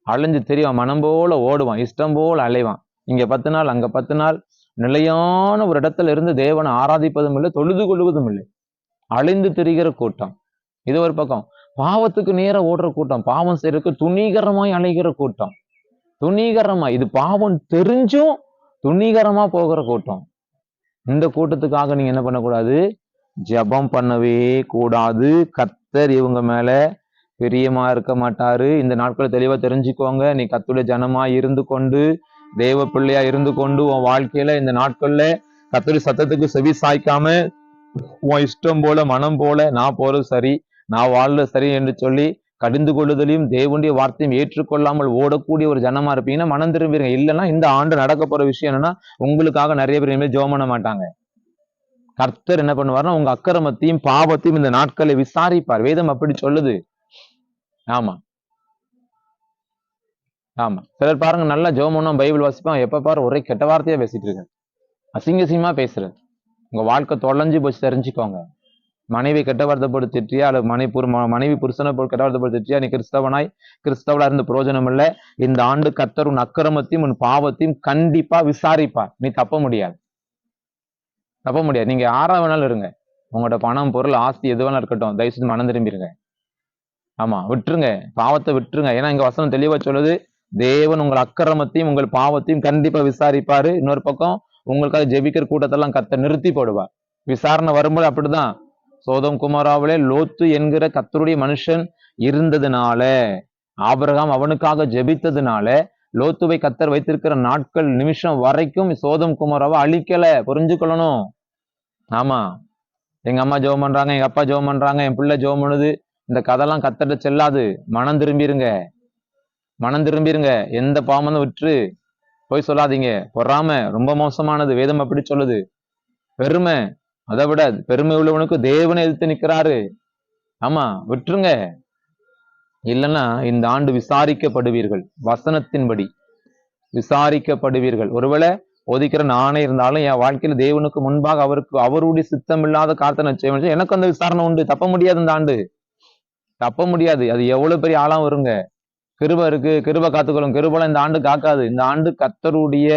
அழிஞ்சு தெரியும், மனம் போல ஓடுவான், இஷ்டம் போல அலைவான். இங்க 10 நாள், அங்க 10 நாள், நிலையான ஒரு இடத்துல இருந்து தேவனை ஆராதிப்பதும் இல்லை, தொழுது கொள்வதும் இல்லை. அழிந்து திரிகிற கூட்டம். இது ஒரு பக்கம். பாவத்துக்கு நேர ஓடுற கூட்டம், பாவம் செய்யறதுக்கு துணிகரமாய் அலைகிற கூட்டம். துணிகரமா, இது பாவம் தெரிஞ்சும் துணிகரமா போகிற கூட்டம். இந்த கூட்டத்துக்காக நீங்க என்ன பண்ணக்கூடாது? ஜெபம் பண்ணவே கூடாது. கர்த்தர் இவங்க மேல பிரியமா இருக்க மாட்டாரு. இந்த நாட்களை தெளிவா தெரிஞ்சுக்கோங்க. நீ கர்த்தருடைய ஜனமா இருந்து கொண்டு, தேவ பிள்ளையா இருந்து கொண்டு, உன் வாழ்க்கையில இந்த நாட்கள்ல கர்த்தருடைய சத்தத்துக்கு செவி சாய்க்காம உன் இஷ்டம் போல, மனம் போல, நான் போறது சரி, நான் வாழ்றது சரி என்று சொல்லி கடிந்து கொள்ளுதலையும் தேவனுடைய வார்த்தையும் ஏற்றுக்கொள்ளாமல் ஓடக்கூடிய ஒரு ஜனமா இருப்பீங்கன்னா மனம் திரும்பிடுங்க. இல்லைன்னா இந்த ஆண்டு நடக்க போற விஷயம் என்னன்னா, உங்களுக்காக நிறைய பேர் இனிமேல் ஜெபம் பண்ண மாட்டாங்க. கர்த்தர் என்ன பண்ணுவார்னா, உங்க அக்கிரமத்தையும் பாவத்தையும் இந்த நாட்களை விசாரிப்பார். வேதம் அப்படி சொல்லுது. ஆமா ஆமா. சிலர் பாருங்க, நல்லா ஜெபம் பண்ணா பைபிள் வாசிப்பான், எப்ப பாரு ஒரே கெட்ட வார்த்தையா பேசிட்டு இருக்க, அசிங்கமா பேசுற. உங்க வாழ்க்கை தொலைஞ்சு போச்சு, தெரிஞ்சுக்கோங்க. மனைவி கெட்ட வார்த்தை போட்டு திட்டியா, அல்லது மனைவி புருஷனை போட்டு கெட்ட வார்த்தை போட்டு திட்டியா, நீ கிறிஸ்தவளா இருந்து பிரயோஜனம் இல்லை. இந்த ஆண்டு கர்த்தர் உன் அக்கிரமத்தையும் உன் பாவத்தையும் கண்டிப்பா விசாரிப்பார். நீ தப்ப முடியாது. நீங்க யாரா வேணாலும் இருங்க, உங்களோட பணம், பொருள், ஆஸ்தி எது வேணாலும் இருக்கட்டும், தயவுசெய்து மனம் திரும்பிடுங்க. ஆமா, விட்டுருங்க, பாவத்தை விட்டுருங்க. ஏன்னா இங்க வசனம் தெளிவா சொல்லுது, தேவன் உங்கள் அக்கிரமத்தையும் உங்கள் பாவத்தையும் கண்டிப்பா விசாரிப்பாரு. இன்னொரு பக்கம் உங்களுக்காக ஜெபிக்கிற கூட்டத்தெல்லாம் கர்த்தர் நிறுத்தி போடுவார். விசாரணை வரும்போது அப்படிதான். சோதம் குமாராவிலே லோத்து என்கிற கர்த்தருடைய மனுஷன் இருந்ததுனால, ஆபிரகாம் அவனுக்காக ஜெபித்ததுனால லோத்துவை கத்தர் வைத்திருக்கிற நாட்கள் நிமிஷம் வரைக்கும் சோதம் குமாராவை அழிக்கல. புரிஞ்சுக்கொள்ளணும். ஆமா, எங்க அம்மா ஜெபம் பண்றாங்க, எங்க அப்பா ஜெபம் பண்றாங்க, என் பிள்ளை ஜெபம் பண்ணுது, இந்த கதைலாம் கத்தட்ட செல்லாது. மனம் திரும்பிருங்க, மனம் திரும்பிருங்க. எந்த பாவமும் விட்டு போய் சொல்லாதீங்க. பொறாம ரொம்ப மோசமானது, வேதம் அப்படி சொல்லுது. பெருமை, அதை விட பெருமை உள்ளவனுக்கு தேவனை எதிர்த்து நிக்கிறாரு. ஆமா, விட்டுருங்க. இல்லைன்னா இந்த ஆண்டு விசாரிக்கப்படுவீர்கள். வசனத்தின்படி விசாரிக்கப்படுவீர்கள். ஒருவேளை ஒதுக்கிற நானே இருந்தாலும் என் வாழ்க்கையில தேவனுக்கு முன்பாக அவருடைய சித்தம் இல்லாத காரணத்தை நான் செய்வேன். எனக்கு அந்த விசாரணை உண்டு. தப்ப முடியாது. இந்த ஆண்டு தப்ப முடியாது. அது எவ்வளவு பெரிய ஆழம் வருங்க. கிருபை இருக்கு, கிருபை காத்துக்கொள்ளும். கிருபெல்லாம் இந்த ஆண்டு காக்காது. இந்த ஆண்டு கர்த்தருடைய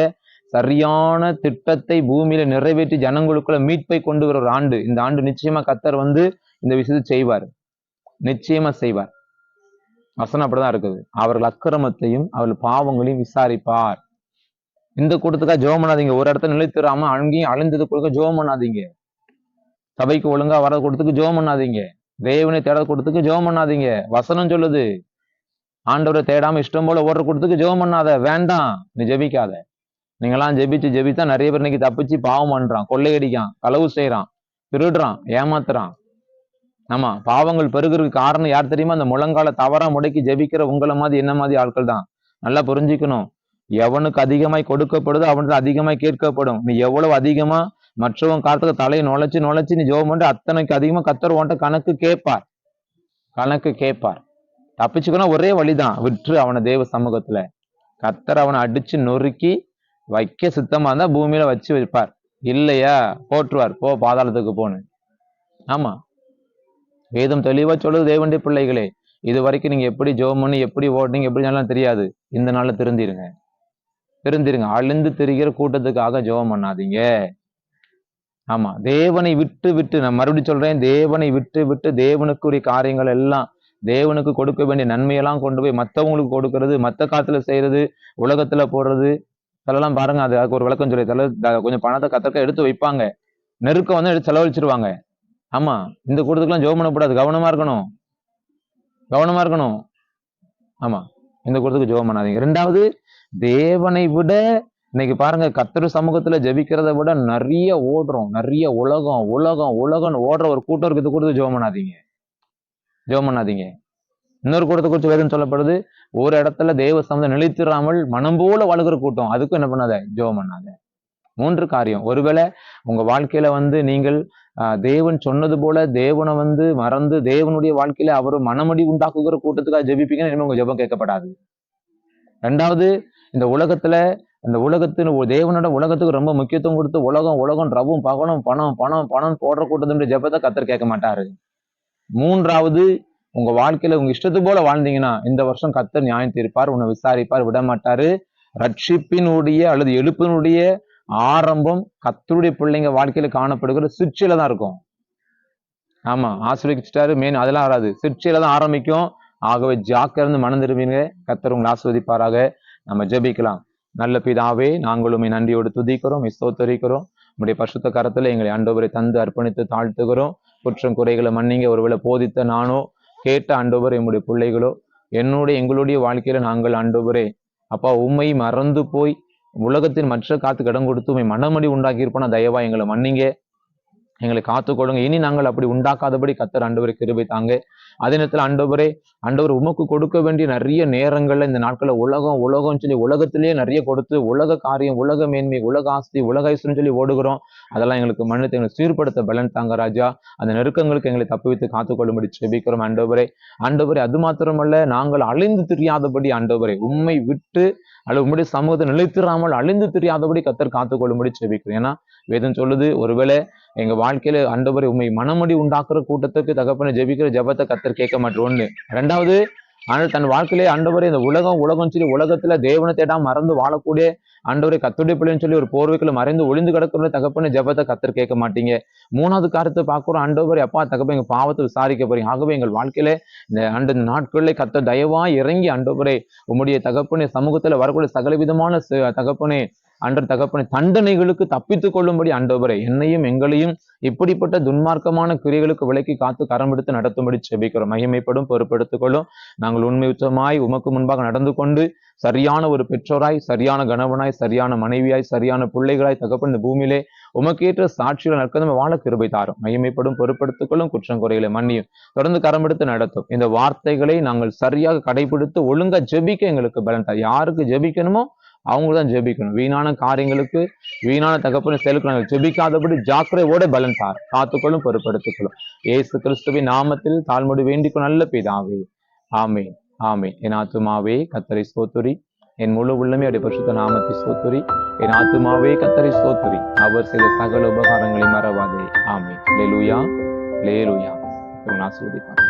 சரியான திட்டத்தை பூமியில நிறைவேற்றி ஜனங்களுக்குள்ள மீட்பை கொண்டு வர ஒரு ஆண்டு. இந்த ஆண்டு நிச்சயமா கர்த்தர் இந்த விஷயத்தை செய்வார். நிச்சயமா செய்வார். வசனம் அப்படிதான் இருக்குது. அவர்கள் அக்கிரமத்தையும் அவர்கள் பாவங்களையும் விசாரிப்பார். இந்த கூட்டத்துக்காக ஜெபம் பண்ணாதீங்க. ஒரு இடத்துல நிலைத்திராம அங்கேயும் அழிந்தது கொடுக்க ஜெபம் பண்ணாதீங்க. சபைக்கு ஒழுங்கா வர கொடுத்துக்கு ஜெபம் பண்ணாதீங்க. தேவனை தேட கொடுத்துக்கு ஜெபம் பண்ணாதீங்க. வசனம் சொல்லுது, ஆண்டவரை தேடாம இஷ்டம் போல ஓடுற கொடுத்துக்கு ஜெபம் பண்ணாத. வேண்டாம், நீ ஜெபிக்காத. நீங்கெல்லாம் ஜெபிச்சா நிறைய பேர் இன்னைக்கு தப்பிச்சு பாவம் பண்றான், கொள்ளையடிக்கான், களவு செய்யறான், திருடுறான், ஏமாத்துறான். ஆமா, பாவங்கள் பெருகிறதுக்கு காரணம் யார் தெரியுமா? அந்த முழங்கால தவறா முடக்கி ஜெபிக்கிற உங்களை மாதிரி என்ன மாதிரி ஆட்கள் தான். நல்லா புரிஞ்சுக்கணும். எவனுக்கு அதிகமாய் கொடுக்கப்படுதோ அவனுக்கு அதிகமாய் கேட்கப்படும். நீ எவ்வளவு அதிகமா மற்றவன் காலத்துக்கு தலையை நுழைச்சு நீ ஜெபம் பண்ணி அத்தனைக்கு அதிகமா கத்தர் உன்ட்ட கணக்கு கேட்பார். தப்பிச்சுக்கணும் ஒரே வழிதான், விற்று அவனை தேவ சமூகத்துல. கத்தர் அவனை அடிச்சு நொறுக்கி வைக்க சித்தமா இருந்தா பூமியில வச்சு வைப்பார். இல்லையா போற்றுவார், போ பாதாளத்துக்கு போன்னு. ஆமா, வேதம் தெளிவா சொல்லுது. தேவனுடைய பிள்ளைகளே, இது வரைக்கும் நீங்க எப்படி ஜெபம் பண்ணி எப்படி ஓடுனீங்க எப்படி நல்லா தெரியாது. இந்த நாள்ல திருந்திருங்க. அழிந்து திரிகிற கூட்டத்துக்காக ஜெபம் பண்ணாதீங்க. ஆமா, தேவனை விட்டு நான் மறுபடியும் சொல்றேன், தேவனை விட்டு தேவனுக்குரிய காரியங்கள் எல்லாம், தேவனுக்கு கொடுக்க வேண்டிய நன்மையெல்லாம் கொண்டு போய் மற்றவங்களுக்கு கொடுக்கறது, மற்ற காலத்துல செய்யறது, உலகத்துல போடுறது, அதெல்லாம் பாருங்க. அதுக்கு ஒரு விளக்கம் சொல்லி கொஞ்சம் பணத்தை கத்தக்க எடுத்து வைப்பாங்க, நெருக்கம் எடுத்து செலவழிச்சிருவாங்க. ஆமா, இந்த கூட்டத்துக்குலாம் ஜெபம் பண்ணக்கூடாது. கவனமா இருக்கணும். ஆமா, இந்த கூட்டத்துக்கு ஜெபம் பண்ணாதீங்க. ரெண்டாவது, தேவனை விட இன்னைக்கு பாருங்க, கர்த்தர் சமூகத்துல ஜெபிக்கிறத விட நிறைய ஓடுறோம். நிறைய உலகம் ஓடுற ஒரு கூட்டம் இருக்குது. கூட்டத்துக்கு ஜெபம் பண்ணாதீங்க. இன்னொரு கூட்டத்தை குறித்து வேதம் சொல்லப்படுது, ஒரு இடத்துல தேவ சமூகம் நிலைத்திராமல் மனம் போல வாழுகிற கூட்டம். அதுக்கும் என்ன பண்ணாத, ஜெபம் பண்ணாத. 3 காரியம். ஒருவேளை உங்க வாழ்க்கையில நீங்கள் தேவன் சொன்னது போல தேவனை மறந்து தேவனுடைய வாழ்க்கையில அவர் மனமடி உண்டாக்குகிற கூட்டத்துக்காக ஜெபிப்பீங்கன்னா இனிமே உங்க ஜெபம் கேட்கப்படாது. 2வது, இந்த உலகத்துல தேவனோட உலகத்துக்கு ரொம்ப முக்கியத்துவம் கொடுத்து உலகம் ரவும் பகலும் பணம் போடுற கூட்டத்தினுடைய ஜெபத்தை கர்த்தர் கேட்க மாட்டாரு. 3வது, உங்க வாழ்க்கையில உங்க இஷ்டத்து போல வாழ்ந்தீங்கன்னா இந்த வருஷம் கர்த்தர் நியாயம் தீர்ப்பார், உன்னை விசாரிப்பார், விட மாட்டாரு. ரட்சிப்பினுடைய அல்லது எழுப்பினுடைய ஆரம்பம் கர்த்தருடைய பிள்ளைங்க வாழ்க்கையில காணப்படுகிற சிற்சியில தான் இருக்கும். ஆமா, ஆசிரியர் அதெல்லாம் வராது, சிற்சியில தான் ஆரம்பிக்கும். ஆகவே ஜாக்கிரதை மனம் திரும்பிங்க. கர்த்தர் உங்களை ஆஸ்வதிப்பாராக. நம்ம ஜெபிக்கலாம். நல்ல பிதாவே, நாங்களும் நன்றியோடு துதிக்கிறோம், ஸ்தோத்தரிக்கிறோம். உங்களுடைய பரிசுத்த கரத்துல எங்களை ஆண்டவரை தந்து அர்ப்பணித்து தாழ்த்துகிறோம். குற்றம் குறைகளை மன்னிங்க. ஒருவேளை போதித்த நானோ கேட்ட ஆண்டவர் எங்களுடைய பிள்ளைகளோ எங்களுடைய வாழ்க்கையில நாங்கள் ஆண்டவரே அப்பா உண்மை மறந்து போய் உலகத்தின் மற்ற காத்துக்கு இடம் கொடுத்து உண்மை மனமடி உண்டாக்கி இருப்போம். தயவா எங்களை மன்னிங்க, எங்களை காத்துக்கொள்ளுங்க. இனி நாங்கள் அப்படி உண்டாக்காதபடி கர்த்தர் ஆண்டவரை கிருபை தாங்க. அதே நேரத்தில் ஆண்டவர் உமக்கு கொடுக்க வேண்டிய நிறைய நேரங்கள்ல இந்த நாட்கள்ல உலகம் சொல்லி உலகத்திலேயே நிறைய கொடுத்து உலக காரியம், உலக மேன்மை, உலக ஆஸ்தி, உலக ஐஸ்வர்யம் சொல்லி ஓடுகிறோம். அதெல்லாம் எங்களுக்கு மன்னித்து எங்களை சீர்படுத்த பலன் தாங்க ராஜா. அந்த நெருக்கங்களுக்கு எங்களை தப்புவித்து காத்துக்கொள்ளும்படி ஜெபிக்கிறோம் ஆண்டவரே. அது மாத்திரமல்ல, நாங்கள் அழிந்து தெரியாதபடி ஆண்டவரே உம்மை விட்டு அல்லது உம்முடைய சமூகத்தை நிலைத்திராமல் அழிந்து தெரியாதபடி கர்த்தர் காத்துக்கொள்ளும்படி ஜெபிக்கிறோம். ஏன்னா வேதம் சொல்லுது, ஒருவேளை எங்க வாழ்க்கையில ஆண்டவரே உண்மை மனமடி உண்டாக்குற கூட்டத்துக்கு தகப்பனை ஜெபிக்கிற ஜெபத்தை கர்த்தர் கேட்க மாட்டோம். 1. 2வது, ஆனால் தன் வாழ்க்கையிலே ஆண்டவரே இந்த உலகம் சொல்லி உலகத்துல தேவனை தேடாம மறந்து வாழக்கூடிய ஆண்டவரை கர்த்தருடைய பிள்ளைன்னு சொல்லி ஒரு போர்வைக்குள்ள மறைந்து ஒளிந்து கிடக்கிற தகப்பனை ஜெபத்தை கர்த்தர் கேட்க மாட்டீங்க. 3வது காரியத்தை பார்க்கிறோம், ஆண்டவரே அப்பா தகப்ப எங்க பாவத்தை விசாரிக்க போறீங்க. ஆகவே எங்கள் வாழ்க்கையில இந்த நாட்களிலே கர்த்தர் தயவா இறங்கி ஆண்டவரே உம்முடைய தகப்பனை சமூகத்துல வரக்கூடிய சகல விதமான தகப்பனே அன்று தகப்பனை தண்டனைகளுக்கு தப்பித்துக் கொள்ளும்படி ஆண்டவரே என்னையும் எங்களையும் இப்படிப்பட்ட துன்மார்க்கமான கிரியைகளுக்கு விலக்கி காத்து கரம் எடுத்து நடத்தும்படி செபிக்கிறோம். மகிமைப்படும் பொறுப்பெடுத்துக் கொள்ளும். நாங்கள் உண்மையுற்றமாய் உமக்கு முன்பாக நடந்து கொண்டு சரியான ஒரு பெற்றோராய், சரியான கணவனாய், சரியான மனைவியாய், சரியான பிள்ளைகளாய் தகப்பன் இந்த பூமியிலே உமக்கேற்ற சாட்சிகள் நடக்க வாழ கிருபை தாரும். மகிமைப்படும் பொறுப்படுத்திக் கொள்ளும். குற்றம் குறைகளை மன்னியும். தொடர்ந்து கரம் எடுத்து நடத்தும். இந்த வார்த்தைகளை நாங்கள் சரியாக கடைபிடித்து ஒழுங்கா ஜெபிக்க எங்களுக்கு பலன் தார். யாருக்கு ஜெபிக்கணுமோ அவங்க தான் ஜெபிக்கணும். வீணான காரியங்களுக்கு, வீணான தகப்பன செயலுக்கு நாங்கள் ஜெபிக்காதபடி ஜாக்கிரதையோட பலன் தார். காத்துக்கொள்ளும், பொறுப்படுத்திக் இயேசு கிறிஸ்துவின் நாமத்தில் தாழ்மொழி வேண்டிக்கும் நல்ல பிதாவே. ஆமேன், ஆமேன். என் ஆத்துமாவே கர்த்தரை ஸ்தோத்திரி, என் முழு உள்ளமே அவருடைய பரிசுத்த நாமத்தை ஸ்தோத்திரி. என் ஆத்துமாவே கர்த்தரை ஸ்தோத்திரி, அவர் செய்த சகல உபகாரங்களை மறவாதே. ஆமேன். அல்லேலூயா, அல்லேலூயா. ஆசீர்வதிப்பார்.